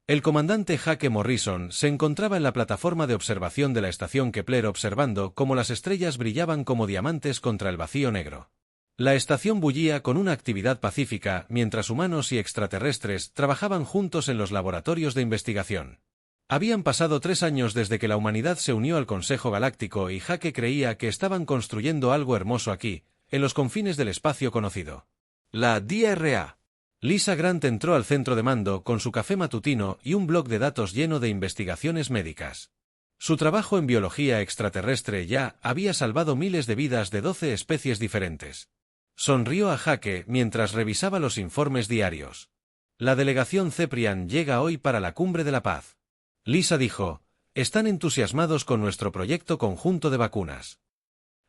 El comandante Jake Morrison se encontraba en la plataforma de observación de la estación Kepler observando cómo las estrellas brillaban como diamantes contra el vacío negro. La estación bullía con una actividad pacífica mientras humanos y extraterrestres trabajaban juntos en los laboratorios de investigación. Habían pasado 3 años desde que la humanidad se unió al Consejo Galáctico y Jake creía que estaban construyendo algo hermoso aquí, en los confines del espacio conocido. La DRA. Lisa Grant entró al centro de mando con su café matutino y un bloc de datos lleno de investigaciones médicas. Su trabajo en biología extraterrestre ya había salvado miles de vidas de 12 especies diferentes. Sonrió a Jake mientras revisaba los informes diarios. La delegación Ceprian llega hoy para la Cumbre de la Paz. Lisa dijo, están entusiasmados con nuestro proyecto conjunto de vacunas.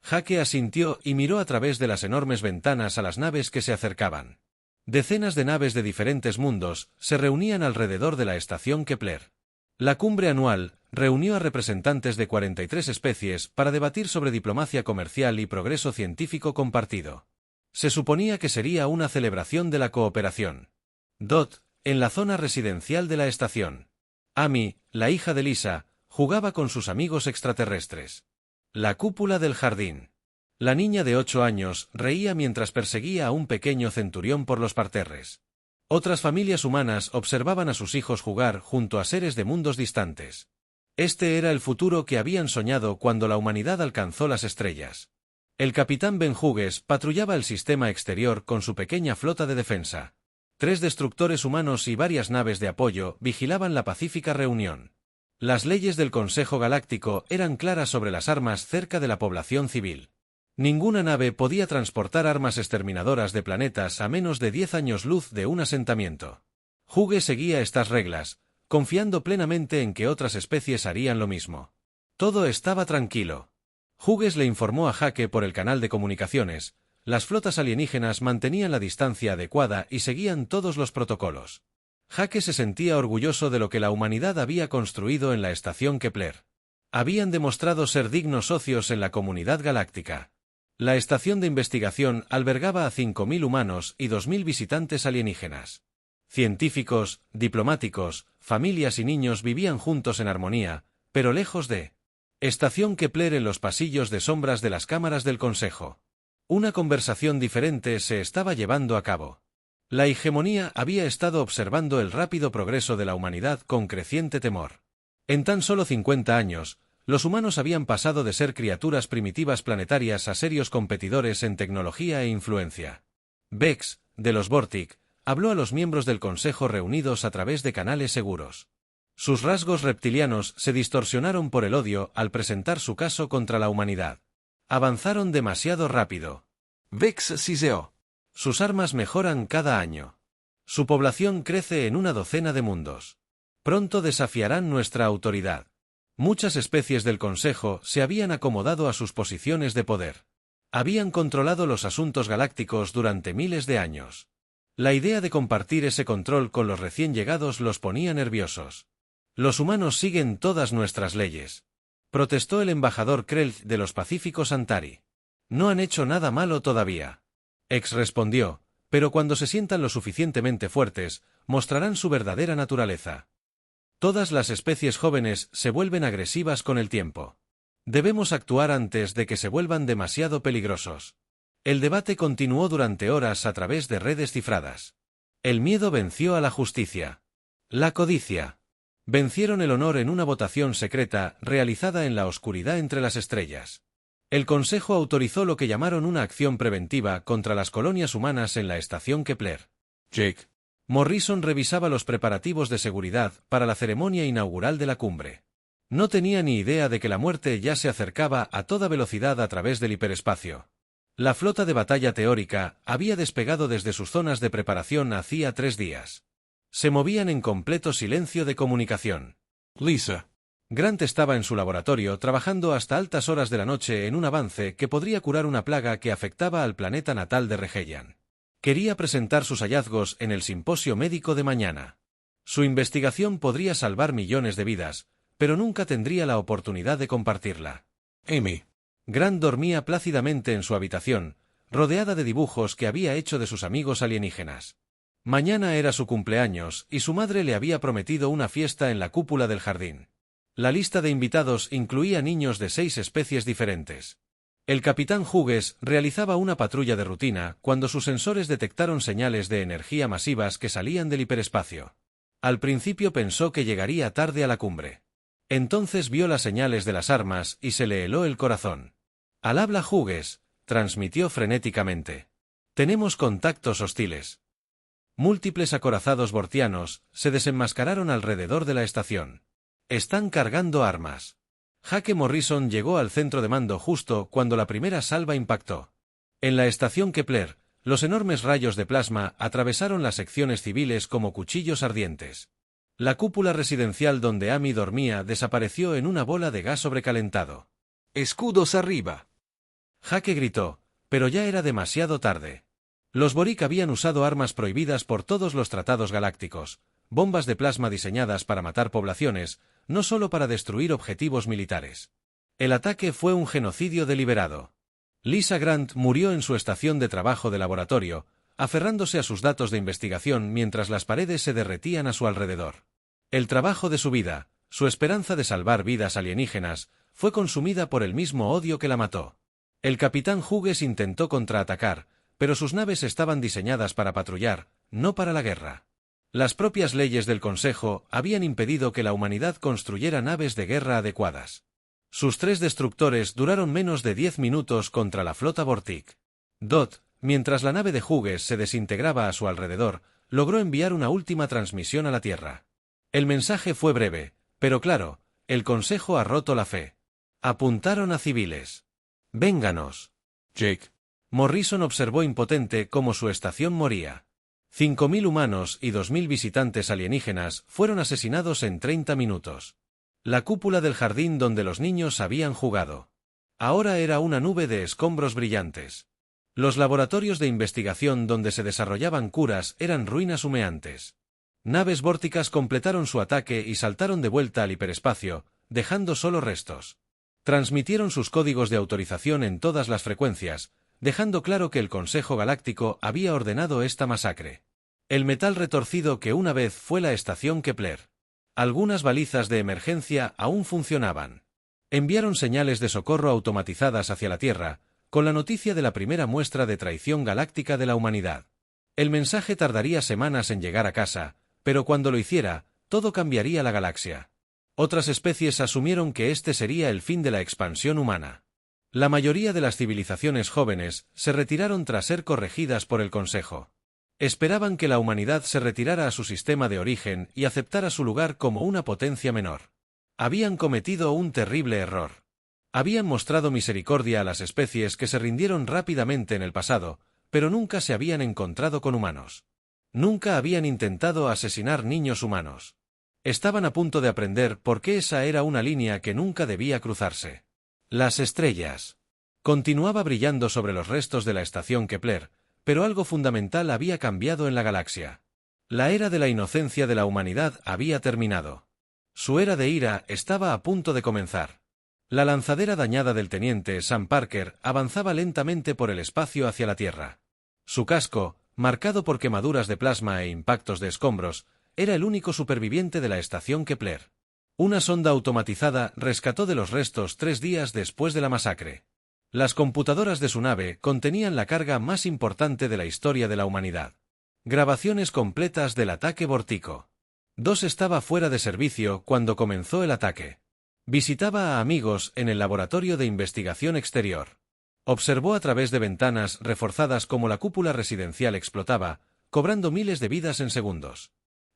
Jake asintió y miró a través de las enormes ventanas a las naves que se acercaban. Decenas de naves de diferentes mundos se reunían alrededor de la estación Kepler. La cumbre anual reunió a representantes de 43 especies para debatir sobre diplomacia comercial y progreso científico compartido. Se suponía que sería una celebración de la cooperación. Dot, en la zona residencial de la estación. Amy, la hija de Lisa, jugaba con sus amigos extraterrestres. La cúpula del jardín. La niña de 8 años reía mientras perseguía a un pequeño centurión por los parterres. Otras familias humanas observaban a sus hijos jugar junto a seres de mundos distantes. Este era el futuro que habían soñado cuando la humanidad alcanzó las estrellas. El capitán Ben Hughes patrullaba el sistema exterior con su pequeña flota de defensa. 3 destructores humanos y varias naves de apoyo vigilaban la pacífica reunión. Las leyes del Consejo Galáctico eran claras sobre las armas cerca de la población civil. Ninguna nave podía transportar armas exterminadoras de planetas a menos de 10 años luz de un asentamiento. Hughes seguía estas reglas, confiando plenamente en que otras especies harían lo mismo. Todo estaba tranquilo. Hughes le informó a Jake por el canal de comunicaciones, las flotas alienígenas mantenían la distancia adecuada y seguían todos los protocolos. Jake se sentía orgulloso de lo que la humanidad había construido en la estación Kepler. Habían demostrado ser dignos socios en la comunidad galáctica. La estación de investigación albergaba a 5.000 humanos y 2.000 visitantes alienígenas. Científicos, diplomáticos, familias y niños vivían juntos en armonía, pero lejos de Estación Kepler en los pasillos de sombras de las cámaras del Consejo. Una conversación diferente se estaba llevando a cabo. La hegemonía había estado observando el rápido progreso de la humanidad con creciente temor. En tan solo 50 años, los humanos habían pasado de ser criaturas primitivas planetarias a serios competidores en tecnología e influencia. Vex, de los Vortic, habló a los miembros del Consejo reunidos a través de canales seguros. Sus rasgos reptilianos se distorsionaron por el odio al presentar su caso contra la humanidad. Avanzaron demasiado rápido. Vex siseó. Sus armas mejoran cada año. Su población crece en una docena de mundos. Pronto desafiarán nuestra autoridad. Muchas especies del Consejo se habían acomodado a sus posiciones de poder. Habían controlado los asuntos galácticos durante miles de años. La idea de compartir ese control con los recién llegados los ponía nerviosos. Los humanos siguen todas nuestras leyes, protestó el embajador Krell de los Pacíficos Antari. No han hecho nada malo todavía. X respondió, pero cuando se sientan lo suficientemente fuertes, mostrarán su verdadera naturaleza. Todas las especies jóvenes se vuelven agresivas con el tiempo. Debemos actuar antes de que se vuelvan demasiado peligrosos. El debate continuó durante horas a través de redes cifradas. El miedo venció a la justicia. La codicia. Vencieron el honor en una votación secreta realizada en la oscuridad entre las estrellas. El Consejo autorizó lo que llamaron una acción preventiva contra las colonias humanas en la estación Kepler. Jake Morrison revisaba los preparativos de seguridad para la ceremonia inaugural de la cumbre. No tenía ni idea de que la muerte ya se acercaba a toda velocidad a través del hiperespacio. La flota de batalla teórica había despegado desde sus zonas de preparación hacía 3 días. Se movían en completo silencio de comunicación. Lisa Grant estaba en su laboratorio trabajando hasta altas horas de la noche en un avance que podría curar una plaga que afectaba al planeta natal de Regeyan. Quería presentar sus hallazgos en el simposio médico de mañana. Su investigación podría salvar millones de vidas, pero nunca tendría la oportunidad de compartirla. Amy Grant dormía plácidamente en su habitación, rodeada de dibujos que había hecho de sus amigos alienígenas. Mañana era su cumpleaños, y su madre le había prometido una fiesta en la cúpula del jardín. La lista de invitados incluía niños de 6 especies diferentes. El capitán Hughes realizaba una patrulla de rutina cuando sus sensores detectaron señales de energía masivas que salían del hiperespacio. Al principio pensó que llegaría tarde a la cumbre. Entonces vio las señales de las armas y se le heló el corazón. Al habla Hughes, transmitió frenéticamente. Tenemos contactos hostiles. Múltiples acorazados bortianos se desenmascararon alrededor de la estación. Están cargando armas. Jake Morrison llegó al centro de mando justo cuando la primera salva impactó. En la estación Kepler, los enormes rayos de plasma atravesaron las secciones civiles como cuchillos ardientes. La cúpula residencial donde Amy dormía desapareció en una bola de gas sobrecalentado. ¡Escudos arriba! Jake gritó, pero ya era demasiado tarde. Los Boric habían usado armas prohibidas por todos los tratados galácticos, bombas de plasma diseñadas para matar poblaciones, no solo para destruir objetivos militares. El ataque fue un genocidio deliberado. Lisa Grant murió en su estación de trabajo de laboratorio, aferrándose a sus datos de investigación mientras las paredes se derretían a su alrededor. El trabajo de su vida, su esperanza de salvar vidas alienígenas, fue consumida por el mismo odio que la mató. El capitán Hughes intentó contraatacar, pero sus naves estaban diseñadas para patrullar, no para la guerra. Las propias leyes del Consejo habían impedido que la humanidad construyera naves de guerra adecuadas. Sus 3 destructores duraron menos de 10 minutos contra la flota Vortic. Dot, mientras la nave de Hughes se desintegraba a su alrededor, logró enviar una última transmisión a la Tierra. El mensaje fue breve, pero claro, el Consejo ha roto la fe. Apuntaron a civiles. «Vénganos, Jake». Morrison observó impotente cómo su estación moría. 5.000 humanos y 2.000 visitantes alienígenas fueron asesinados en 30 minutos. La cúpula del jardín donde los niños habían jugado. Ahora era una nube de escombros brillantes. Los laboratorios de investigación donde se desarrollaban curas eran ruinas humeantes. Naves vórticas completaron su ataque y saltaron de vuelta al hiperespacio, dejando solo restos. Transmitieron sus códigos de autorización en todas las frecuencias, dejando claro que el Consejo Galáctico había ordenado esta masacre. El metal retorcido que una vez fue la estación Kepler. Algunas balizas de emergencia aún funcionaban. Enviaron señales de socorro automatizadas hacia la Tierra, con la noticia de la primera muestra de traición galáctica de la humanidad. El mensaje tardaría semanas en llegar a casa, pero cuando lo hiciera, todo cambiaría la galaxia. Otras especies asumieron que este sería el fin de la expansión humana. La mayoría de las civilizaciones jóvenes se retiraron tras ser corregidas por el Consejo. Esperaban que la humanidad se retirara a su sistema de origen y aceptara su lugar como una potencia menor. Habían cometido un terrible error. Habían mostrado misericordia a las especies que se rindieron rápidamente en el pasado, pero nunca se habían encontrado con humanos. Nunca habían intentado asesinar niños humanos. Estaban a punto de aprender por qué esa era una línea que nunca debía cruzarse. Las estrellas. Continuaba brillando sobre los restos de la estación Kepler, pero algo fundamental había cambiado en la galaxia. La era de la inocencia de la humanidad había terminado. Su era de ira estaba a punto de comenzar. La lanzadera dañada del teniente Sam Parker avanzaba lentamente por el espacio hacia la Tierra. Su casco, marcado por quemaduras de plasma e impactos de escombros, era el único superviviente de la estación Kepler. Una sonda automatizada rescató de los restos 3 días después de la masacre. Las computadoras de su nave contenían la carga más importante de la historia de la humanidad. Grabaciones completas del ataque Vortico. 2 estaba fuera de servicio cuando comenzó el ataque. Visitaba a amigos en el laboratorio de investigación exterior. Observó a través de ventanas reforzadas cómo la cúpula residencial explotaba, cobrando miles de vidas en segundos.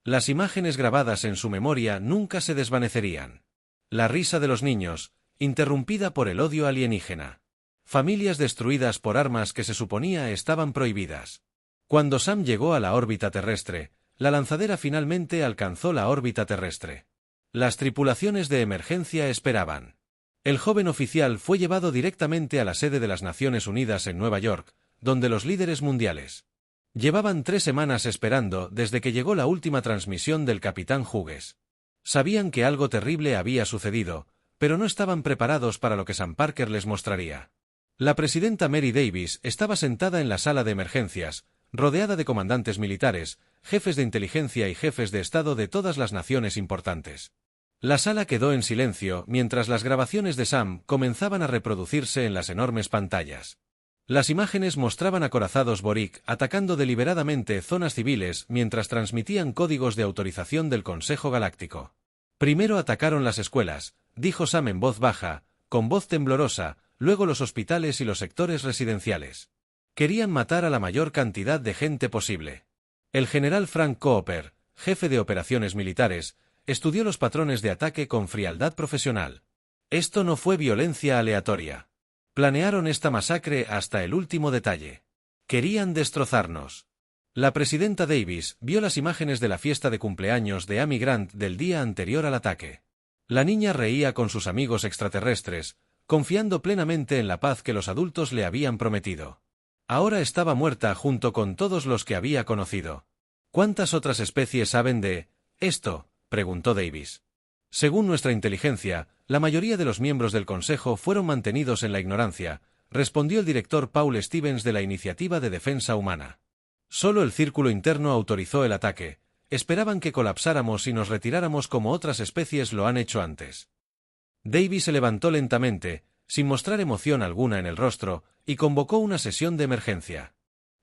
Las imágenes grabadas en su memoria nunca se desvanecerían. La risa de los niños, interrumpida por el odio alienígena. Familias destruidas por armas que se suponía estaban prohibidas. Cuando Sam llegó a la órbita terrestre, la lanzadera finalmente alcanzó la órbita terrestre. Las tripulaciones de emergencia esperaban. El joven oficial fue llevado directamente a la sede de las Naciones Unidas en Nueva York, donde los líderes mundiales llevaban 3 semanas esperando desde que llegó la última transmisión del capitán Hughes. Sabían que algo terrible había sucedido, pero no estaban preparados para lo que Sam Parker les mostraría. La presidenta Mary Davis estaba sentada en la sala de emergencias, rodeada de comandantes militares, jefes de inteligencia y jefes de Estado de todas las naciones importantes. La sala quedó en silencio mientras las grabaciones de Sam comenzaban a reproducirse en las enormes pantallas. Las imágenes mostraban acorazados Boric atacando deliberadamente zonas civiles mientras transmitían códigos de autorización del Consejo Galáctico. Primero atacaron las escuelas, dijo Sam en voz baja, con voz temblorosa, luego los hospitales y los sectores residenciales. Querían matar a la mayor cantidad de gente posible. El general Frank Cooper, jefe de operaciones militares, estudió los patrones de ataque con frialdad profesional. Esto no fue violencia aleatoria. Planearon esta masacre hasta el último detalle. Querían destrozarnos. La presidenta Davis vio las imágenes de la fiesta de cumpleaños de Amy Grant del día anterior al ataque. La niña reía con sus amigos extraterrestres, confiando plenamente en la paz que los adultos le habían prometido. Ahora estaba muerta junto con todos los que había conocido. ¿Cuántas otras especies saben de esto?, preguntó Davis. Según nuestra inteligencia, la mayoría de los miembros del Consejo fueron mantenidos en la ignorancia, respondió el director Paul Stevens de la Iniciativa de Defensa Humana. Solo el círculo interno autorizó el ataque. Esperaban que colapsáramos y nos retiráramos como otras especies lo han hecho antes. Davis se levantó lentamente, sin mostrar emoción alguna en el rostro, y convocó una sesión de emergencia.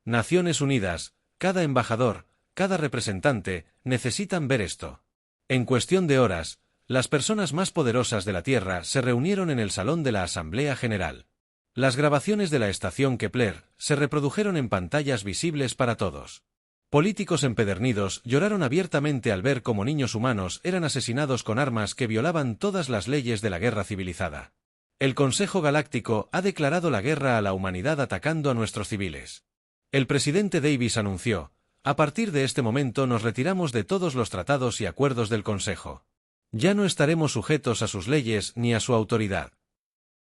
Naciones Unidas, cada embajador, cada representante, necesitan ver esto. En cuestión de horas, las personas más poderosas de la Tierra se reunieron en el salón de la Asamblea General. Las grabaciones de la estación Kepler se reprodujeron en pantallas visibles para todos. Políticos empedernidos lloraron abiertamente al ver cómo niños humanos eran asesinados con armas que violaban todas las leyes de la guerra civilizada. El Consejo Galáctico ha declarado la guerra a la humanidad atacando a nuestros civiles. El presidente Davis anunció: a partir de este momento nos retiramos de todos los tratados y acuerdos del Consejo. Ya no estaremos sujetos a sus leyes ni a su autoridad.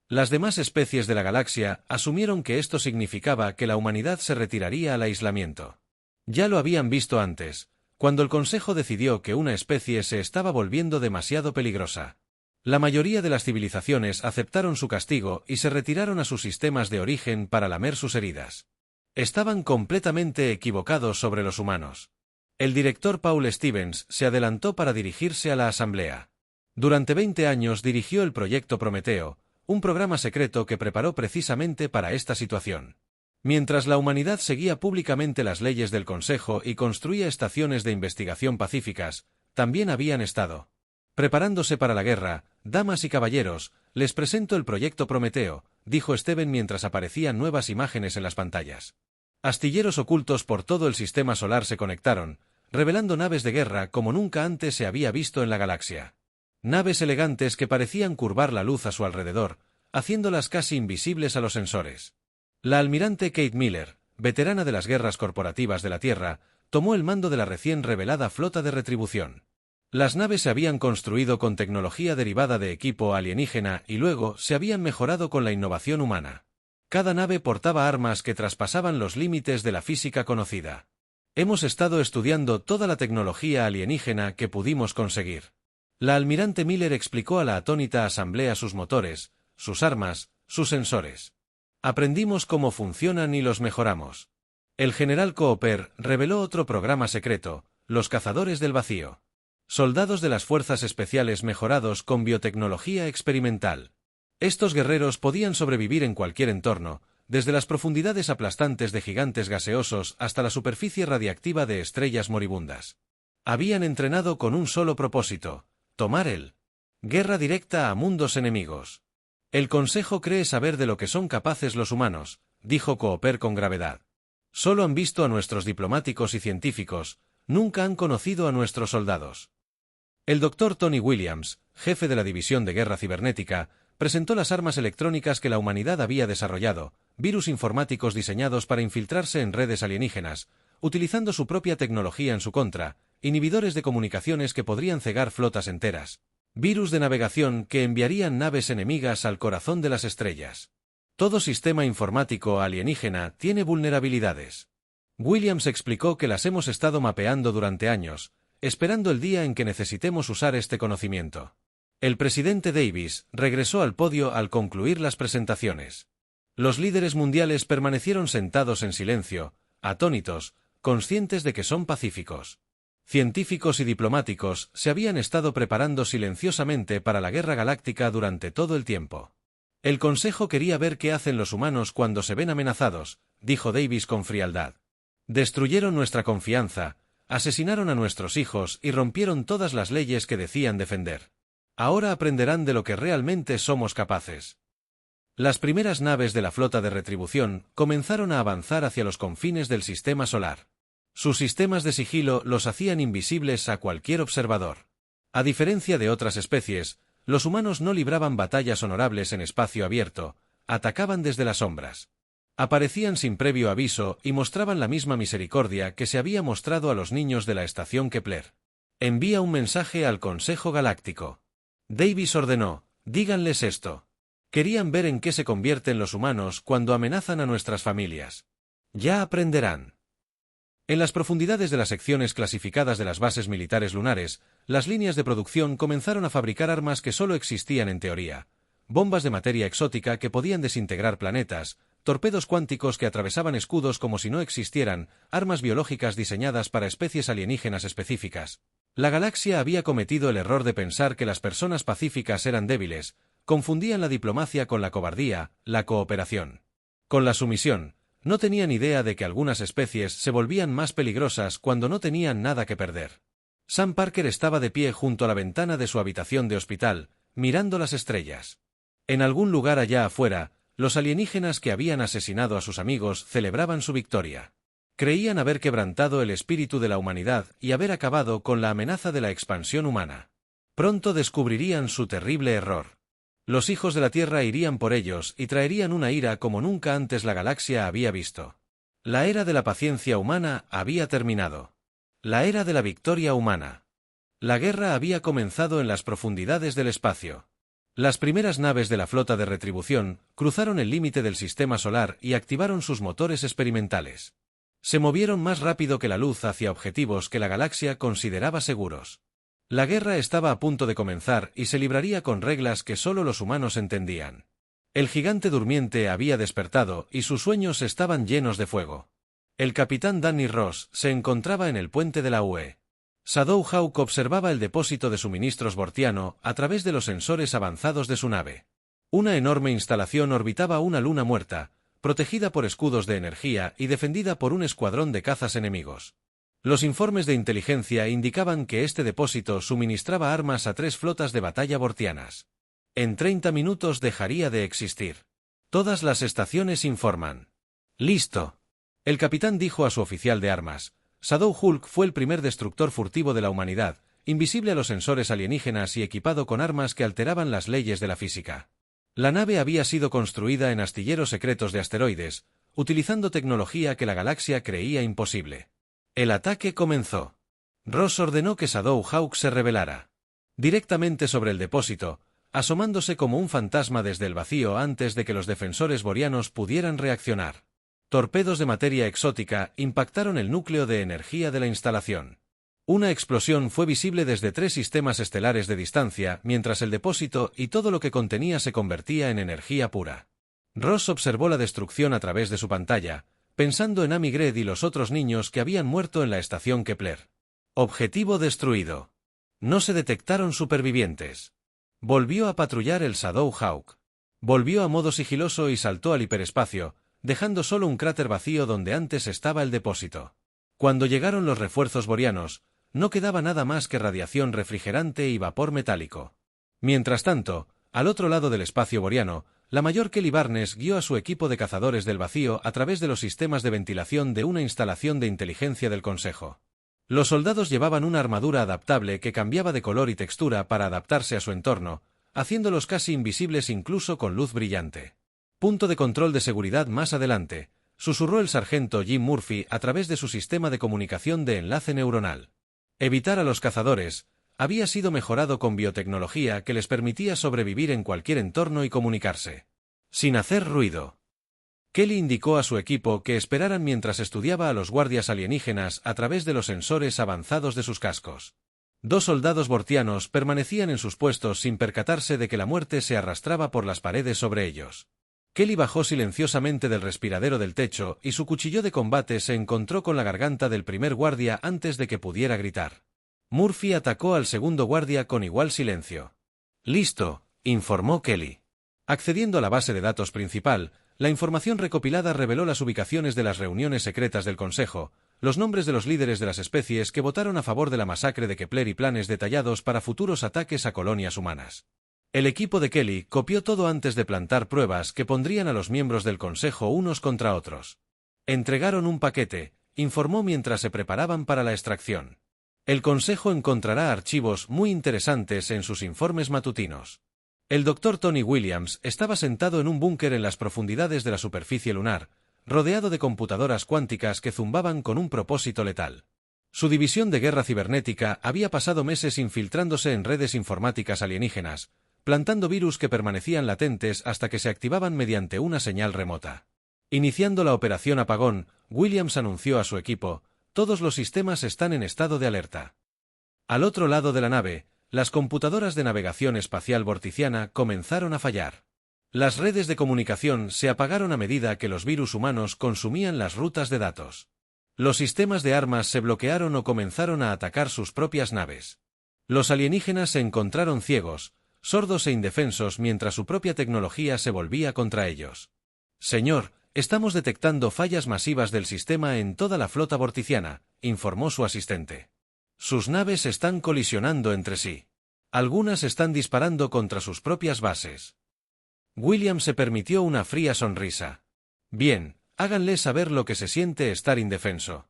Las demás especies de la galaxia asumieron que esto significaba que la humanidad se retiraría al aislamiento. Ya lo habían visto antes, cuando el Consejo decidió que una especie se estaba volviendo demasiado peligrosa. La mayoría de las civilizaciones aceptaron su castigo y se retiraron a sus sistemas de origen para lamer sus heridas. Estaban completamente equivocados sobre los humanos. El director Paul Stevens se adelantó para dirigirse a la Asamblea. Durante 20 años dirigió el proyecto Prometeo, un programa secreto que preparó precisamente para esta situación. Mientras la humanidad seguía públicamente las leyes del Consejo y construía estaciones de investigación pacíficas, también habían estado preparándose para la guerra. Damas y caballeros, les presento el proyecto Prometeo, dijo Steven mientras aparecían nuevas imágenes en las pantallas. Astilleros ocultos por todo el sistema solar se conectaron, revelando naves de guerra como nunca antes se había visto en la galaxia. Naves elegantes que parecían curvar la luz a su alrededor, haciéndolas casi invisibles a los sensores. La almirante Kate Miller, veterana de las guerras corporativas de la Tierra, tomó el mando de la recién revelada flota de retribución. Las naves se habían construido con tecnología derivada de equipo alienígena y luego se habían mejorado con la innovación humana. Cada nave portaba armas que traspasaban los límites de la física conocida. Hemos estado estudiando toda la tecnología alienígena que pudimos conseguir. La almirante Miller explicó a la atónita asamblea sus motores, sus armas, sus sensores. Aprendimos cómo funcionan y los mejoramos. El general Cooper reveló otro programa secreto, los cazadores del vacío. Soldados de las fuerzas especiales mejorados con biotecnología experimental. Estos guerreros podían sobrevivir en cualquier entorno, desde las profundidades aplastantes de gigantes gaseosos hasta la superficie radiactiva de estrellas moribundas. Habían entrenado con un solo propósito: tomar el guerra directa a mundos enemigos. El Consejo cree saber de lo que son capaces los humanos, dijo Cooper con gravedad. Solo han visto a nuestros diplomáticos y científicos, nunca han conocido a nuestros soldados. El Dr. Tony Williams, jefe de la División de Guerra Cibernética, presentó las armas electrónicas que la humanidad había desarrollado, virus informáticos diseñados para infiltrarse en redes alienígenas, utilizando su propia tecnología en su contra, inhibidores de comunicaciones que podrían cegar flotas enteras, virus de navegación que enviarían naves enemigas al corazón de las estrellas. Todo sistema informático alienígena tiene vulnerabilidades. Williams explicó que las hemos estado mapeando durante años, esperando el día en que necesitemos usar este conocimiento. El presidente Davis regresó al podio al concluir las presentaciones. Los líderes mundiales permanecieron sentados en silencio, atónitos, conscientes de que son pacíficos. Científicos y diplomáticos se habían estado preparando silenciosamente para la guerra galáctica durante todo el tiempo. El Consejo quería ver qué hacen los humanos cuando se ven amenazados, dijo Davis con frialdad. Destruyeron nuestra confianza, asesinaron a nuestros hijos y rompieron todas las leyes que decían defender. Ahora aprenderán de lo que realmente somos capaces. Las primeras naves de la flota de retribución comenzaron a avanzar hacia los confines del sistema solar. Sus sistemas de sigilo los hacían invisibles a cualquier observador. A diferencia de otras especies, los humanos no libraban batallas honorables en espacio abierto, atacaban desde las sombras. Aparecían sin previo aviso y mostraban la misma misericordia que se había mostrado a los niños de la estación Kepler. Envía un mensaje al Consejo Galáctico. Davis ordenó, díganles esto. Querían ver en qué se convierten los humanos cuando amenazan a nuestras familias. Ya aprenderán. En las profundidades de las secciones clasificadas de las bases militares lunares, las líneas de producción comenzaron a fabricar armas que solo existían en teoría. Bombas de materia exótica que podían desintegrar planetas, torpedos cuánticos que atravesaban escudos como si no existieran, armas biológicas diseñadas para especies alienígenas específicas. La galaxia había cometido el error de pensar que las personas pacíficas eran débiles, confundían la diplomacia con la cobardía, la cooperación. Con la sumisión, no tenían idea de que algunas especies se volvían más peligrosas cuando no tenían nada que perder. Sam Parker estaba de pie junto a la ventana de su habitación de hospital, mirando las estrellas. En algún lugar allá afuera, los alienígenas que habían asesinado a sus amigos celebraban su victoria. Creían haber quebrantado el espíritu de la humanidad y haber acabado con la amenaza de la expansión humana. Pronto descubrirían su terrible error. Los hijos de la Tierra irían por ellos y traerían una ira como nunca antes la galaxia había visto. La era de la paciencia humana había terminado. La era de la victoria humana. La guerra había comenzado en las profundidades del espacio. Las primeras naves de la flota de retribución cruzaron el límite del sistema solar y activaron sus motores experimentales. Se movieron más rápido que la luz hacia objetivos que la galaxia consideraba seguros. La guerra estaba a punto de comenzar y se libraría con reglas que solo los humanos entendían. El gigante durmiente había despertado y sus sueños estaban llenos de fuego. El capitán Danny Ross se encontraba en el puente de la UE. Shadow Hawk observaba el depósito de suministros bortiano a través de los sensores avanzados de su nave. Una enorme instalación orbitaba una luna muerta, protegida por escudos de energía y defendida por un escuadrón de cazas enemigos. Los informes de inteligencia indicaban que este depósito suministraba armas a 3 flotas de batalla bortianas. En 30 minutos dejaría de existir. Todas las estaciones informan. ¡Listo! El capitán dijo a su oficial de armas. Shadow Hulk fue el primer destructor furtivo de la humanidad, invisible a los sensores alienígenas y equipado con armas que alteraban las leyes de la física. La nave había sido construida en astilleros secretos de asteroides, utilizando tecnología que la galaxia creía imposible. El ataque comenzó. Ross ordenó que Shadow Hawk se rebelara. Directamente sobre el depósito, asomándose como un fantasma desde el vacío antes de que los defensores boreanos pudieran reaccionar. Torpedos de materia exótica impactaron el núcleo de energía de la instalación. Una explosión fue visible desde 3 sistemas estelares de distancia mientras el depósito y todo lo que contenía se convertía en energía pura. Ross observó la destrucción a través de su pantalla, pensando en Amy Gred y los otros niños que habían muerto en la estación Kepler. Objetivo destruido. No se detectaron supervivientes. Volvió a patrullar el Shadow Hawk. Volvió a modo sigiloso y saltó al hiperespacio, dejando solo un cráter vacío donde antes estaba el depósito. Cuando llegaron los refuerzos boreanos, no quedaba nada más que radiación refrigerante y vapor metálico. Mientras tanto, al otro lado del espacio boreano, la mayor Kelly Barnes guió a su equipo de cazadores del vacío a través de los sistemas de ventilación de una instalación de inteligencia del Consejo. Los soldados llevaban una armadura adaptable que cambiaba de color y textura para adaptarse a su entorno, haciéndolos casi invisibles incluso con luz brillante. Punto de control de seguridad más adelante, susurró el sargento Jim Murphy a través de su sistema de comunicación de enlace neuronal. Evitar a los cazadores había sido mejorado con biotecnología que les permitía sobrevivir en cualquier entorno y comunicarse sin hacer ruido. Kelly indicó a su equipo que esperaran mientras estudiaba a los guardias alienígenas a través de los sensores avanzados de sus cascos. 2 soldados bortianos permanecían en sus puestos sin percatarse de que la muerte se arrastraba por las paredes sobre ellos. Kelly bajó silenciosamente del respiradero del techo y su cuchillo de combate se encontró con la garganta del primer guardia antes de que pudiera gritar. Murphy atacó al segundo guardia con igual silencio. «Listo», informó Kelly. Accediendo a la base de datos principal, la información recopilada reveló las ubicaciones de las reuniones secretas del Consejo, los nombres de los líderes de las especies que votaron a favor de la masacre de Kepler y planes detallados para futuros ataques a colonias humanas. El equipo de Kelly copió todo antes de plantar pruebas que pondrían a los miembros del Consejo unos contra otros. Entregaron un paquete, informó mientras se preparaban para la extracción. El Consejo encontrará archivos muy interesantes en sus informes matutinos. El Dr. Tony Williams estaba sentado en un búnker en las profundidades de la superficie lunar, rodeado de computadoras cuánticas que zumbaban con un propósito letal. Su división de guerra cibernética había pasado meses infiltrándose en redes informáticas alienígenas, plantando virus que permanecían latentes hasta que se activaban mediante una señal remota. Iniciando la operación Apagón, Williams anunció a su equipo: «Todos los sistemas están en estado de alerta». Al otro lado de la nave, las computadoras de navegación espacial vorticiana comenzaron a fallar. Las redes de comunicación se apagaron a medida que los virus humanos consumían las rutas de datos. Los sistemas de armas se bloquearon o comenzaron a atacar sus propias naves. Los alienígenas se encontraron ciegos, sordos e indefensos mientras su propia tecnología se volvía contra ellos. «Señor, estamos detectando fallas masivas del sistema en toda la flota vorticiana», informó su asistente. «Sus naves están colisionando entre sí. Algunas están disparando contra sus propias bases». Williams se permitió una fría sonrisa. «Bien, háganle saber lo que se siente estar indefenso».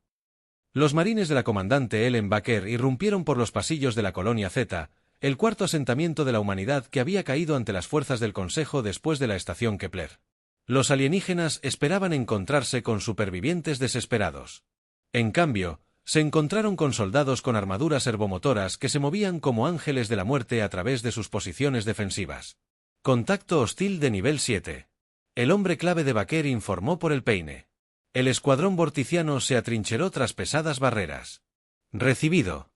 Los marines de la comandante Ellen Baker irrumpieron por los pasillos de la Colonia Z, el cuarto asentamiento de la humanidad que había caído ante las fuerzas del Consejo después de la estación Kepler. Los alienígenas esperaban encontrarse con supervivientes desesperados. En cambio, se encontraron con soldados con armaduras servomotoras que se movían como ángeles de la muerte a través de sus posiciones defensivas. «Contacto hostil de nivel 7». El hombre clave de Baker informó por el peine. El escuadrón vorticiano se atrincheró tras pesadas barreras. «Recibido».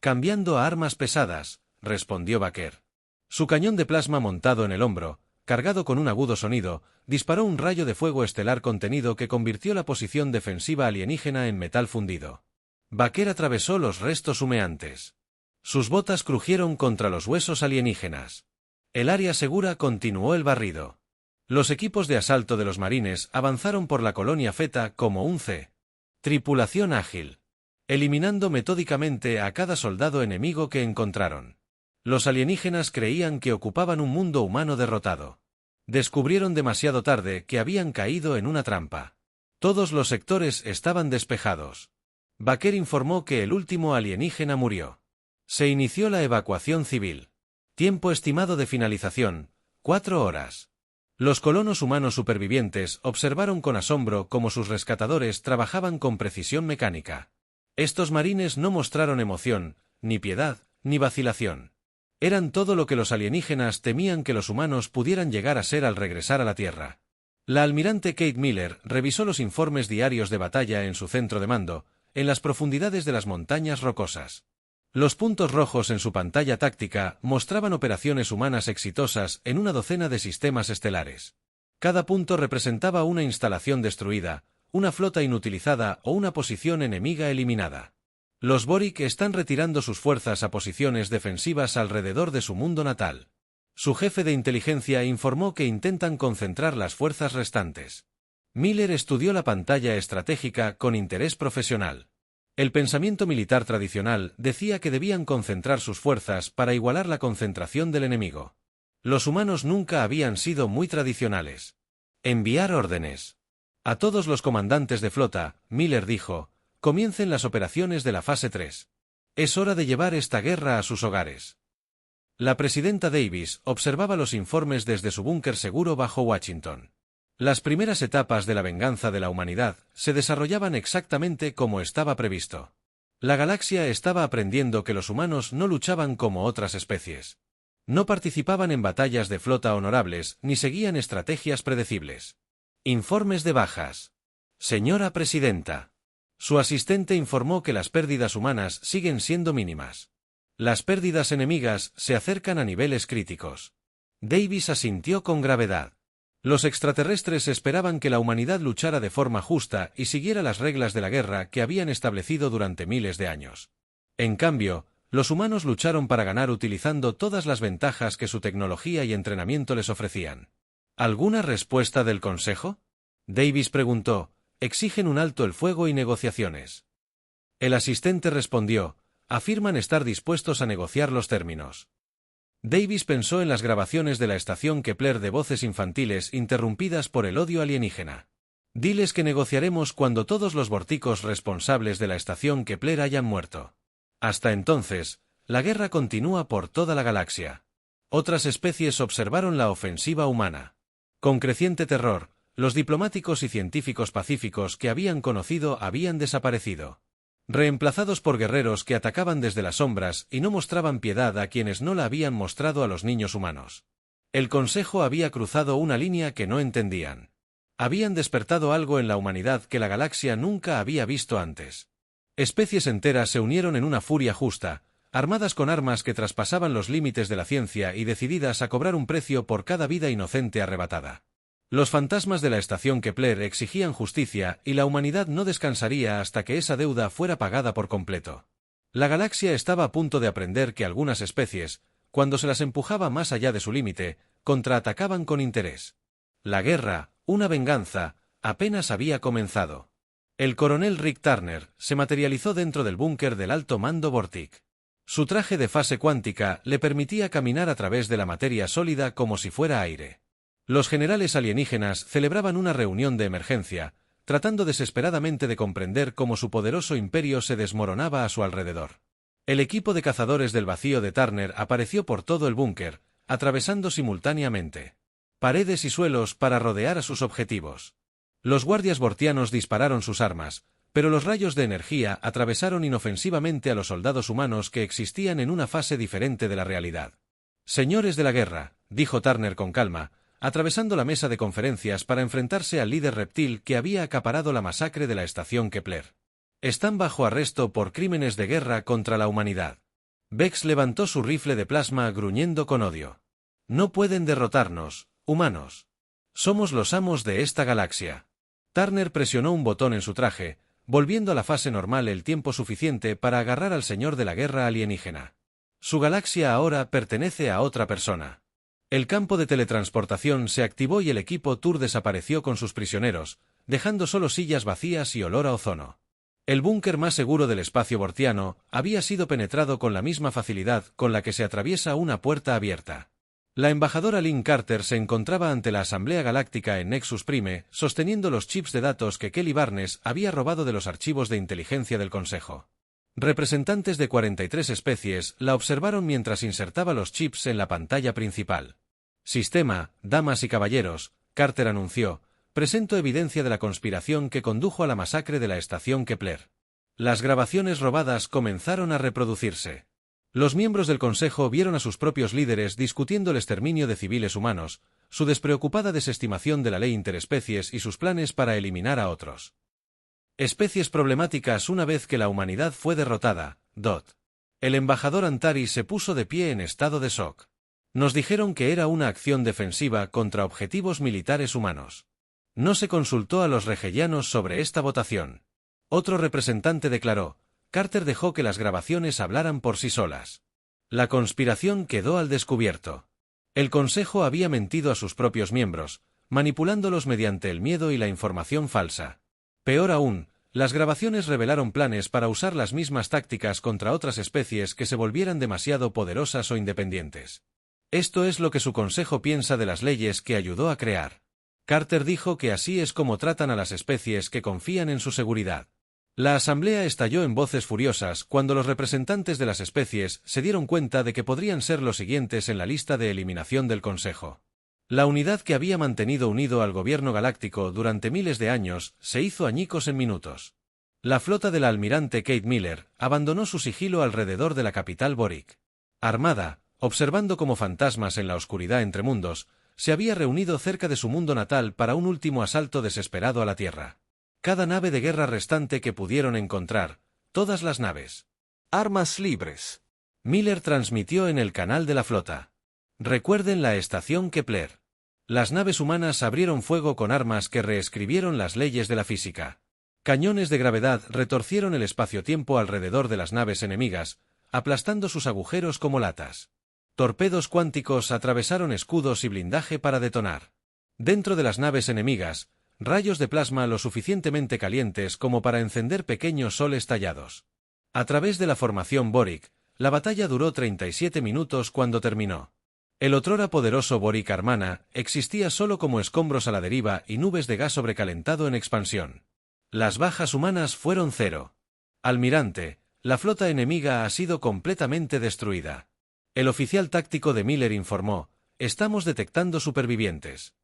«Cambiando a armas pesadas», respondió Baker. Su cañón de plasma montado en el hombro, cargado con un agudo sonido, disparó un rayo de fuego estelar contenido que convirtió la posición defensiva alienígena en metal fundido. Baker atravesó los restos humeantes. Sus botas crujieron contra los huesos alienígenas. El área segura continuó el barrido. Los equipos de asalto de los marines avanzaron por la Colonia Feta como un C. Tripulación ágil, eliminando metódicamente a cada soldado enemigo que encontraron. Los alienígenas creían que ocupaban un mundo humano derrotado. Descubrieron demasiado tarde que habían caído en una trampa. Todos los sectores estaban despejados. Baker informó que el último alienígena murió. Se inició la evacuación civil. Tiempo estimado de finalización: 4 horas. Los colonos humanos supervivientes observaron con asombro cómo sus rescatadores trabajaban con precisión mecánica. Estos marines no mostraron emoción, ni piedad, ni vacilación. Eran todo lo que los alienígenas temían que los humanos pudieran llegar a ser al regresar a la Tierra. La almirante Kate Miller revisó los informes diarios de batalla en su centro de mando, en las profundidades de las montañas rocosas. Los puntos rojos en su pantalla táctica mostraban operaciones humanas exitosas en una docena de sistemas estelares. Cada punto representaba una instalación destruida, una flota inutilizada o una posición enemiga eliminada. Los Boric están retirando sus fuerzas a posiciones defensivas alrededor de su mundo natal. Su jefe de inteligencia informó que intentan concentrar las fuerzas restantes. Miller estudió la pantalla estratégica con interés profesional. El pensamiento militar tradicional decía que debían concentrar sus fuerzas para igualar la concentración del enemigo. Los humanos nunca habían sido muy tradicionales. Enviar órdenes. A todos los comandantes de flota, Miller dijo: comiencen las operaciones de la fase 3. Es hora de llevar esta guerra a sus hogares. La presidenta Davis observaba los informes desde su búnker seguro bajo Washington. Las primeras etapas de la venganza de la humanidad se desarrollaban exactamente como estaba previsto. La galaxia estaba aprendiendo que los humanos no luchaban como otras especies. No participaban en batallas de flota honorables ni seguían estrategias predecibles. Informes de bajas. Señora Presidenta. Su asistente informó que las pérdidas humanas siguen siendo mínimas. Las pérdidas enemigas se acercan a niveles críticos. Davis asintió con gravedad. Los extraterrestres esperaban que la humanidad luchara de forma justa y siguiera las reglas de la guerra que habían establecido durante miles de años. En cambio, los humanos lucharon para ganar utilizando todas las ventajas que su tecnología y entrenamiento les ofrecían. ¿Alguna respuesta del Consejo?, Davis preguntó. Exigen un alto el fuego y negociaciones. El asistente respondió, afirman estar dispuestos a negociar los términos. Davis pensó en las grabaciones de la estación Kepler de voces infantiles interrumpidas por el odio alienígena. Diles que negociaremos cuando todos los vorticos responsables de la estación Kepler hayan muerto. Hasta entonces, la guerra continúa por toda la galaxia. Otras especies observaron la ofensiva humana. Con creciente terror, los diplomáticos y científicos pacíficos que habían conocido habían desaparecido, reemplazados por guerreros que atacaban desde las sombras y no mostraban piedad a quienes no la habían mostrado a los niños humanos. El Consejo había cruzado una línea que no entendían. Habían despertado algo en la humanidad que la galaxia nunca había visto antes. Especies enteras se unieron en una furia justa, armadas con armas que traspasaban los límites de la ciencia y decididas a cobrar un precio por cada vida inocente arrebatada. Los fantasmas de la estación Kepler exigían justicia y la humanidad no descansaría hasta que esa deuda fuera pagada por completo. La galaxia estaba a punto de aprender que algunas especies, cuando se las empujaba más allá de su límite, contraatacaban con interés. La guerra, una venganza, apenas había comenzado. El coronel Rick Turner se materializó dentro del búnker del alto mando Vortic. Su traje de fase cuántica le permitía caminar a través de la materia sólida como si fuera aire. Los generales alienígenas celebraban una reunión de emergencia, tratando desesperadamente de comprender cómo su poderoso imperio se desmoronaba a su alrededor. El equipo de cazadores del vacío de Turner apareció por todo el búnker, atravesando simultáneamente paredes y suelos para rodear a sus objetivos. Los guardias vortianos dispararon sus armas, pero los rayos de energía atravesaron inofensivamente a los soldados humanos que existían en una fase diferente de la realidad. «Señores de la guerra», dijo Turner con calma, atravesando la mesa de conferencias para enfrentarse al líder reptil que había acaparado la masacre de la estación Kepler. «Están bajo arresto por crímenes de guerra contra la humanidad». Vex levantó su rifle de plasma gruñendo con odio. «No pueden derrotarnos, humanos. Somos los amos de esta galaxia». Turner presionó un botón en su traje, volviendo a la fase normal el tiempo suficiente para agarrar al señor de la guerra alienígena. Su galaxia ahora pertenece a otra persona. El campo de teletransportación se activó y el equipo Tour desapareció con sus prisioneros, dejando solo sillas vacías y olor a ozono. El búnker más seguro del espacio vortiano había sido penetrado con la misma facilidad con la que se atraviesa una puerta abierta. La embajadora Lynn Carter se encontraba ante la Asamblea Galáctica en Nexus Prime, sosteniendo los chips de datos que Kelly Barnes había robado de los archivos de inteligencia del Consejo. Representantes de 43 especies la observaron mientras insertaba los chips en la pantalla principal. «Sistema, damas y caballeros», Carter anunció, «presento evidencia de la conspiración que condujo a la masacre de la estación Kepler». Las grabaciones robadas comenzaron a reproducirse. Los miembros del Consejo vieron a sus propios líderes discutiendo el exterminio de civiles humanos, su despreocupada desestimación de la ley interespecies y sus planes para eliminar a otros. Especies problemáticas una vez que la humanidad fue derrotada, Dot. El embajador Antari se puso de pie en estado de shock. Nos dijeron que era una acción defensiva contra objetivos militares humanos. No se consultó a los regellanos sobre esta votación. Otro representante declaró, Carter dejó que las grabaciones hablaran por sí solas. La conspiración quedó al descubierto. El Consejo había mentido a sus propios miembros, manipulándolos mediante el miedo y la información falsa. Peor aún, las grabaciones revelaron planes para usar las mismas tácticas contra otras especies que se volvieran demasiado poderosas o independientes. Esto es lo que su Consejo piensa de las leyes que ayudó a crear. Carter dijo que así es como tratan a las especies que confían en su seguridad. La asamblea estalló en voces furiosas cuando los representantes de las especies se dieron cuenta de que podrían ser los siguientes en la lista de eliminación del Consejo. La unidad que había mantenido unido al gobierno galáctico durante miles de años se hizo añicos en minutos. La flota del almirante Kate Miller abandonó su sigilo alrededor de la capital Boric. Armada, observando como fantasmas en la oscuridad entre mundos, se había reunido cerca de su mundo natal para un último asalto desesperado a la Tierra. Cada nave de guerra restante que pudieron encontrar, todas las naves. Armas libres. Miller transmitió en el canal de la flota. Recuerden la estación Kepler. Las naves humanas abrieron fuego con armas que reescribieron las leyes de la física. Cañones de gravedad retorcieron el espacio-tiempo alrededor de las naves enemigas, aplastando sus agujeros como latas. Torpedos cuánticos atravesaron escudos y blindaje para detonar. Dentro de las naves enemigas, rayos de plasma lo suficientemente calientes como para encender pequeños soles tallados. A través de la formación Boric, la batalla duró 37 minutos cuando terminó. El otrora poderoso Boric Armana existía solo como escombros a la deriva y nubes de gas sobrecalentado en expansión. Las bajas humanas fueron 0. Almirante, la flota enemiga ha sido completamente destruida. El oficial táctico de Miller informó: estamos detectando supervivientes.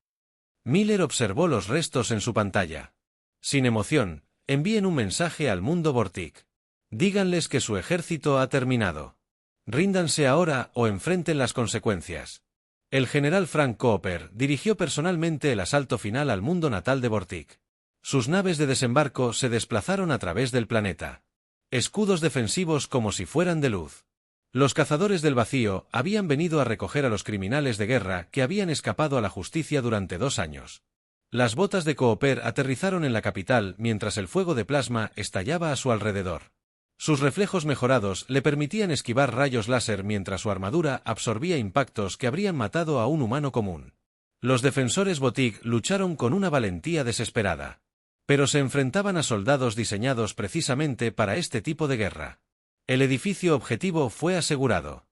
Miller observó los restos en su pantalla. Sin emoción, envíen un mensaje al mundo Vortic. Díganles que su ejército ha terminado. Ríndanse ahora o enfrenten las consecuencias. El general Frank Cooper dirigió personalmente el asalto final al mundo natal de Vortic. Sus naves de desembarco se desplazaron a través del planeta. Escudos defensivos como si fueran de luz. Los cazadores del vacío habían venido a recoger a los criminales de guerra que habían escapado a la justicia durante 2 años. Las botas de Cooper aterrizaron en la capital mientras el fuego de plasma estallaba a su alrededor. Sus reflejos mejorados le permitían esquivar rayos láser mientras su armadura absorbía impactos que habrían matado a un humano común. Los defensores Vortic lucharon con una valentía desesperada. Pero se enfrentaban a soldados diseñados precisamente para este tipo de guerra. El edificio objetivo fue asegurado.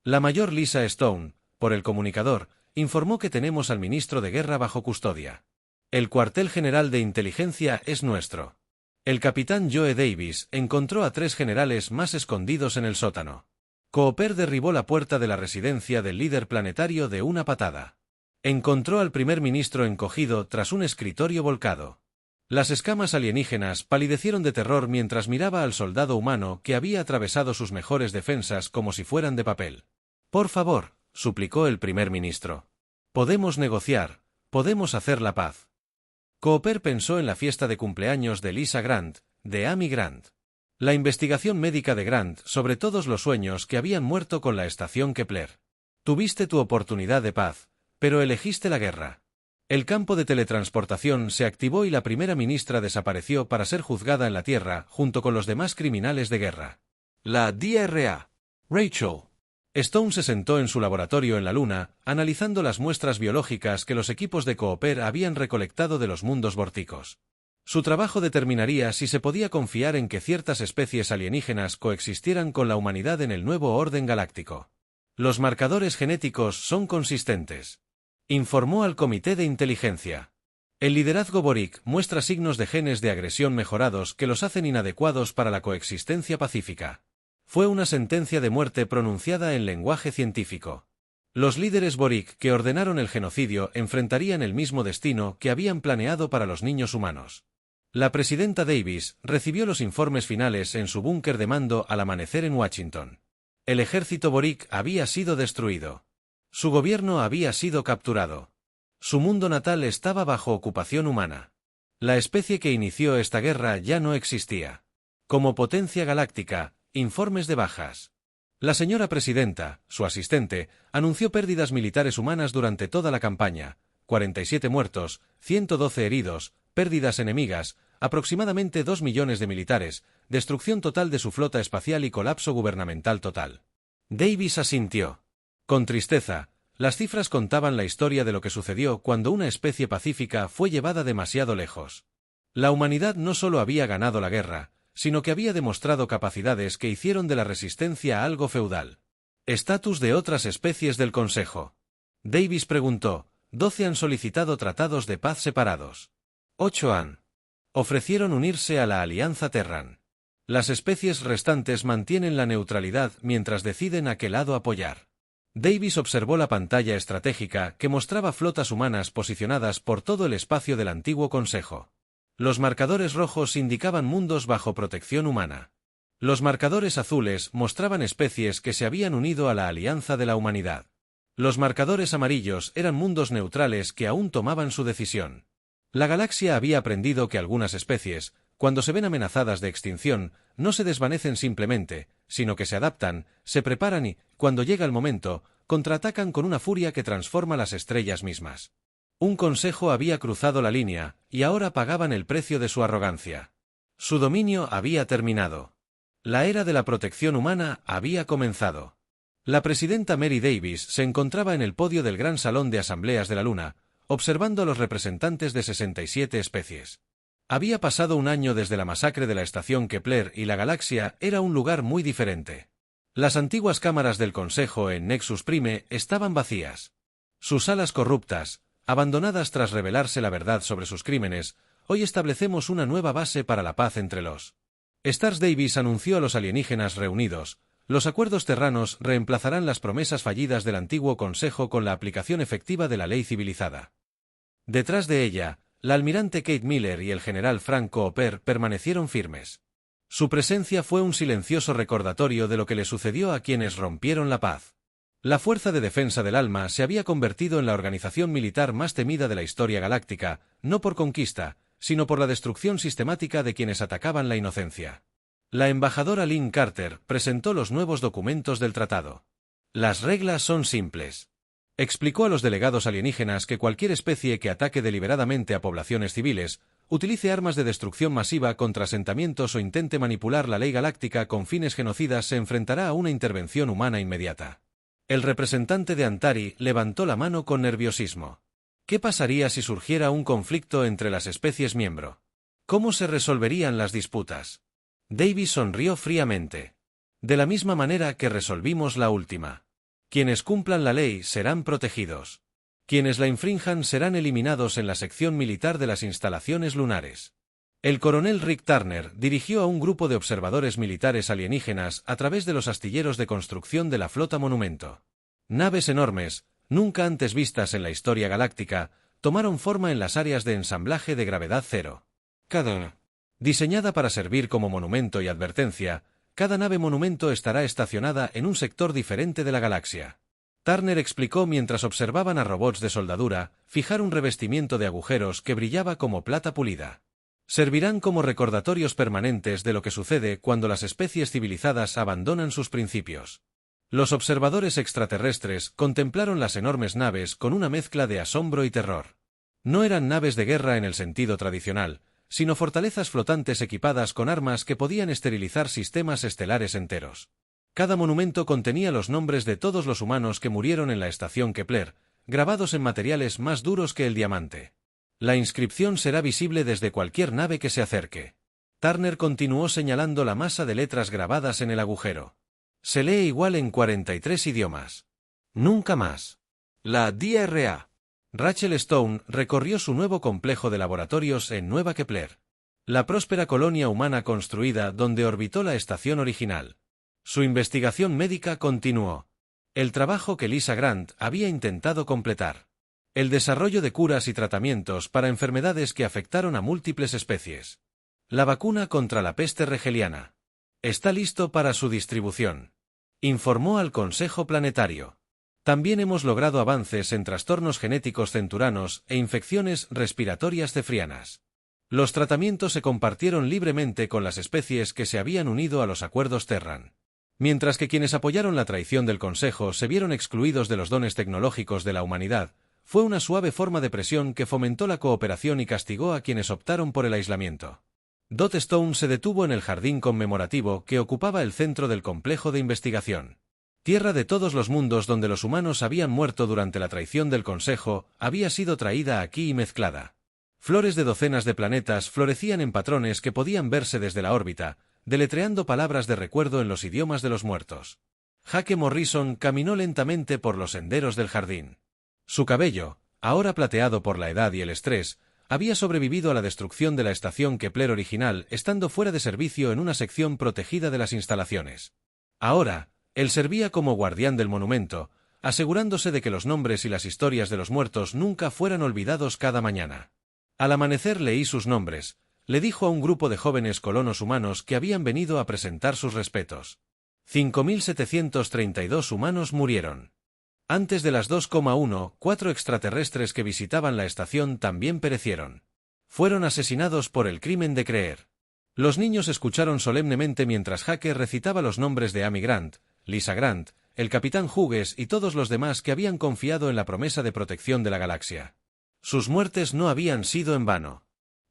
La mayor Lisa Stone, por el comunicador, informó que tenemos al ministro de Guerra bajo custodia. El cuartel general de inteligencia es nuestro. El capitán Joe Davis encontró a 3 generales más escondidos en el sótano. Cooper derribó la puerta de la residencia del líder planetario de una patada. Encontró al primer ministro encogido tras un escritorio volcado. Las escamas alienígenas palidecieron de terror mientras miraba al soldado humano que había atravesado sus mejores defensas como si fueran de papel. Por favor, suplicó el primer ministro. Podemos negociar, podemos hacer la paz. Cooper pensó en la fiesta de cumpleaños de Lisa Grant, de Amy Grant. La investigación médica de Grant sobre todos los sueños que habían muerto con la estación Kepler. Tuviste tu oportunidad de paz, pero elegiste la guerra. El campo de teletransportación se activó y la primera ministra desapareció para ser juzgada en la Tierra junto con los demás criminales de guerra. La DRA. Rachel. Stone se sentó en su laboratorio en la Luna, analizando las muestras biológicas que los equipos de Cooper habían recolectado de los mundos vórticos. Su trabajo determinaría si se podía confiar en que ciertas especies alienígenas coexistieran con la humanidad en el nuevo orden galáctico. Los marcadores genéticos son consistentes. Informó al Comité de Inteligencia. El liderazgo Boric muestra signos de genes de agresión mejorados que los hacen inadecuados para la coexistencia pacífica. Fue una sentencia de muerte pronunciada en lenguaje científico. Los líderes Boric que ordenaron el genocidio enfrentarían el mismo destino que habían planeado para los niños humanos. La presidenta Davis recibió los informes finales en su búnker de mando al amanecer en Washington. El ejército Boric había sido destruido. Su gobierno había sido capturado. Su mundo natal estaba bajo ocupación humana. La especie que inició esta guerra ya no existía. Como potencia galáctica, informes de bajas. La señora presidenta, su asistente, anunció pérdidas militares humanas durante toda la campaña: 47 muertos, 112 heridos, pérdidas enemigas, aproximadamente 2 millones de militares, destrucción total de su flota espacial y colapso gubernamental total. Davis asintió. Con tristeza, las cifras contaban la historia de lo que sucedió cuando una especie pacífica fue llevada demasiado lejos. La humanidad no solo había ganado la guerra, sino que había demostrado capacidades que hicieron de la resistencia algo feudal. Estatus de otras especies del Consejo. Davis preguntó: 12 han solicitado tratados de paz separados. 8 han. Ofrecieron unirse a la Alianza Terran. Las especies restantes mantienen la neutralidad mientras deciden a qué lado apoyar. Davis observó la pantalla estratégica que mostraba flotas humanas posicionadas por todo el espacio del antiguo Consejo. Los marcadores rojos indicaban mundos bajo protección humana. Los marcadores azules mostraban especies que se habían unido a la Alianza de la Humanidad. Los marcadores amarillos eran mundos neutrales que aún tomaban su decisión. La galaxia había aprendido que algunas especies, cuando se ven amenazadas de extinción, no se desvanecen simplemente, sino que se adaptan, se preparan y, cuando llega el momento, contraatacan con una furia que transforma las estrellas mismas. Un consejo había cruzado la línea, y ahora pagaban el precio de su arrogancia. Su dominio había terminado. La era de la protección humana había comenzado. La presidenta Mary Davis se encontraba en el podio del Gran Salón de Asambleas de la Luna, observando a los representantes de 67 especies. Había pasado un año desde la masacre de la estación Kepler y la galaxia era un lugar muy diferente. Las antiguas cámaras del Consejo en Nexus Prime estaban vacías. Sus salas corruptas, abandonadas tras revelarse la verdad sobre sus crímenes, hoy establecemos una nueva base para la paz entre los. Stars Davis anunció a los alienígenas reunidos: los acuerdos terranos reemplazarán las promesas fallidas del antiguo Consejo con la aplicación efectiva de la ley civilizada. Detrás de ella, la almirante Kate Miller y el general Frank Cooper permanecieron firmes. Su presencia fue un silencioso recordatorio de lo que le sucedió a quienes rompieron la paz. La Fuerza de Defensa del Alma se había convertido en la organización militar más temida de la historia galáctica, no por conquista, sino por la destrucción sistemática de quienes atacaban la inocencia. La embajadora Lynn Carter presentó los nuevos documentos del tratado. Las reglas son simples. Explicó a los delegados alienígenas que cualquier especie que ataque deliberadamente a poblaciones civiles, utilice armas de destrucción masiva contra asentamientos o intente manipular la ley galáctica con fines genocidas se enfrentará a una intervención humana inmediata. El representante de Antari levantó la mano con nerviosismo. ¿Qué pasaría si surgiera un conflicto entre las especies miembro? ¿Cómo se resolverían las disputas? Davis sonrió fríamente. De la misma manera que resolvimos la última. Quienes cumplan la ley serán protegidos. Quienes la infrinjan serán eliminados en la sección militar de las instalaciones lunares. El coronel Rick Turner dirigió a un grupo de observadores militares alienígenas a través de los astilleros de construcción de la flota Monumento. Naves enormes, nunca antes vistas en la historia galáctica, tomaron forma en las áreas de ensamblaje de gravedad cero. Diseñada para servir como monumento y advertencia, cada nave monumento estará estacionada en un sector diferente de la galaxia. Turner explicó mientras observaban a robots de soldadura fijar un revestimiento de agujeros que brillaba como plata pulida. Servirán como recordatorios permanentes de lo que sucede cuando las especies civilizadas abandonan sus principios. Los observadores extraterrestres contemplaron las enormes naves con una mezcla de asombro y terror. No eran naves de guerra en el sentido tradicional, sino fortalezas flotantes equipadas con armas que podían esterilizar sistemas estelares enteros. Cada monumento contenía los nombres de todos los humanos que murieron en la estación Kepler, grabados en materiales más duros que el diamante. La inscripción será visible desde cualquier nave que se acerque. Turner continuó señalando la masa de letras grabadas en el agujero. Se lee igual en 43 idiomas. Nunca más. La DRA. Rachel Stone recorrió su nuevo complejo de laboratorios en Nueva Kepler. La próspera colonia humana construida donde orbitó la estación original. Su investigación médica continuó. El trabajo que Lisa Grant había intentado completar. El desarrollo de curas y tratamientos para enfermedades que afectaron a múltiples especies. La vacuna contra la peste regeliana. Está listo para su distribución. Informó al Consejo Planetario. También hemos logrado avances en trastornos genéticos centuranos e infecciones respiratorias cefrianas. Los tratamientos se compartieron libremente con las especies que se habían unido a los acuerdos Terran. Mientras que quienes apoyaron la traición del Consejo se vieron excluidos de los dones tecnológicos de la humanidad, fue una suave forma de presión que fomentó la cooperación y castigó a quienes optaron por el aislamiento. Dot Stone se detuvo en el jardín conmemorativo que ocupaba el centro del complejo de investigación. Tierra de todos los mundos donde los humanos habían muerto durante la traición del Consejo había sido traída aquí y mezclada. Flores de docenas de planetas florecían en patrones que podían verse desde la órbita, deletreando palabras de recuerdo en los idiomas de los muertos. Jake Morrison caminó lentamente por los senderos del jardín. Su cabello, ahora plateado por la edad y el estrés, había sobrevivido a la destrucción de la estación Kepler original estando fuera de servicio en una sección protegida de las instalaciones. Ahora, él servía como guardián del monumento, asegurándose de que los nombres y las historias de los muertos nunca fueran olvidados cada mañana. Al amanecer leí sus nombres, le dijo a un grupo de jóvenes colonos humanos que habían venido a presentar sus respetos. 5.732 humanos murieron. Antes de las 2,1, 4 extraterrestres que visitaban la estación también perecieron. Fueron asesinados por el crimen de creer. Los niños escucharon solemnemente mientras Jake recitaba los nombres de Amy Grant, Lisa Grant, el capitán Hughes y todos los demás que habían confiado en la promesa de protección de la galaxia. Sus muertes no habían sido en vano.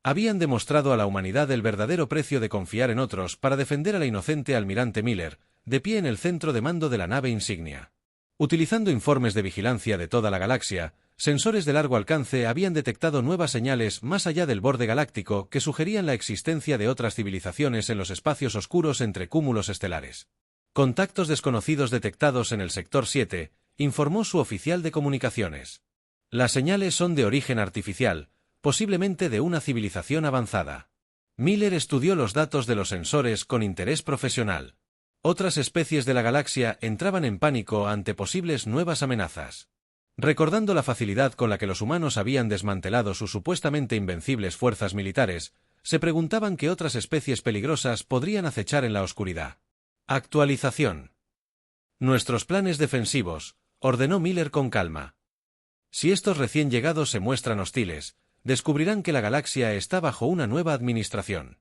Habían demostrado a la humanidad el verdadero precio de confiar en otros para defender a la inocente almirante Miller, de pie en el centro de mando de la nave insignia. Utilizando informes de vigilancia de toda la galaxia, sensores de largo alcance habían detectado nuevas señales más allá del borde galáctico que sugerían la existencia de otras civilizaciones en los espacios oscuros entre cúmulos estelares. Contactos desconocidos detectados en el sector 7, informó su oficial de comunicaciones. Las señales son de origen artificial, posiblemente de una civilización avanzada. Miller estudió los datos de los sensores con interés profesional. Otras especies de la galaxia entraban en pánico ante posibles nuevas amenazas. Recordando la facilidad con la que los humanos habían desmantelado sus supuestamente invencibles fuerzas militares, se preguntaban qué otras especies peligrosas podrían acechar en la oscuridad. Actualización. Nuestros planes defensivos, ordenó Miller con calma. Si estos recién llegados se muestran hostiles, descubrirán que la galaxia está bajo una nueva administración.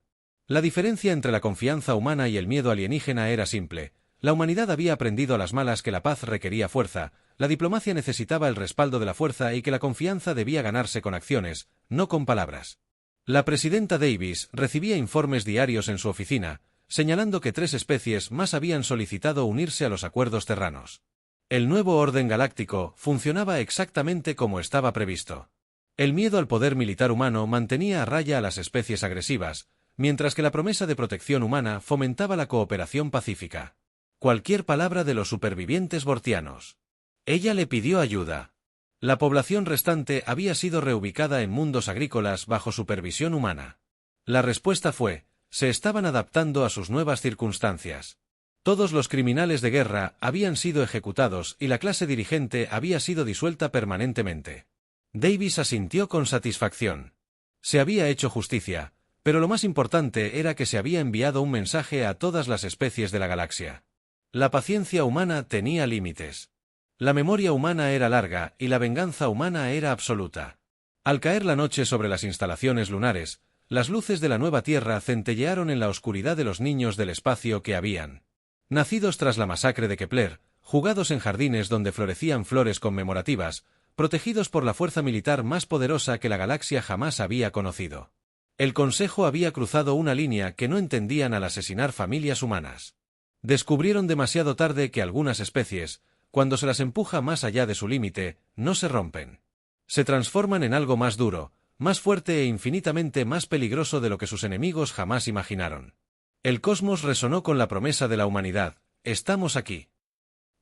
La diferencia entre la confianza humana y el miedo alienígena era simple. La humanidad había aprendido a las malas que la paz requería fuerza, la diplomacia necesitaba el respaldo de la fuerza y que la confianza debía ganarse con acciones, no con palabras. La presidenta Davis recibía informes diarios en su oficina, señalando que 3 especies más habían solicitado unirse a los acuerdos terranos. El nuevo orden galáctico funcionaba exactamente como estaba previsto. El miedo al poder militar humano mantenía a raya a las especies agresivas, mientras que la promesa de protección humana fomentaba la cooperación pacífica. Cualquier palabra de los supervivientes bortianos. Ella le pidió ayuda. La población restante había sido reubicada en mundos agrícolas bajo supervisión humana. La respuesta fue: se estaban adaptando a sus nuevas circunstancias. Todos los criminales de guerra habían sido ejecutados y la clase dirigente había sido disuelta permanentemente. Davis asintió con satisfacción. Se había hecho justicia, pero lo más importante era que se había enviado un mensaje a todas las especies de la galaxia. La paciencia humana tenía límites. La memoria humana era larga y la venganza humana era absoluta. Al caer la noche sobre las instalaciones lunares, las luces de la nueva Tierra centellearon en la oscuridad de los niños del espacio que habían nacidos tras la masacre de Kepler, jugados en jardines donde florecían flores conmemorativas, protegidos por la fuerza militar más poderosa que la galaxia jamás había conocido. El Consejo había cruzado una línea que no entendían al asesinar familias humanas. Descubrieron demasiado tarde que algunas especies, cuando se las empuja más allá de su límite, no se rompen. Se transforman en algo más duro, más fuerte e infinitamente más peligroso de lo que sus enemigos jamás imaginaron. El cosmos resonó con la promesa de la humanidad: estamos aquí.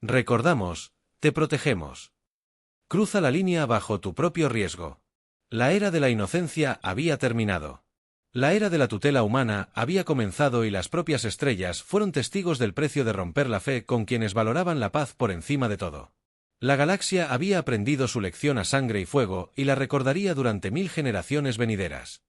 Recordamos, te protegemos. Cruza la línea bajo tu propio riesgo. La era de la inocencia había terminado. La era de la tutela humana había comenzado y las propias estrellas fueron testigos del precio de romper la fe con quienes valoraban la paz por encima de todo. La galaxia había aprendido su lección a sangre y fuego y la recordaría durante 1000 generaciones venideras.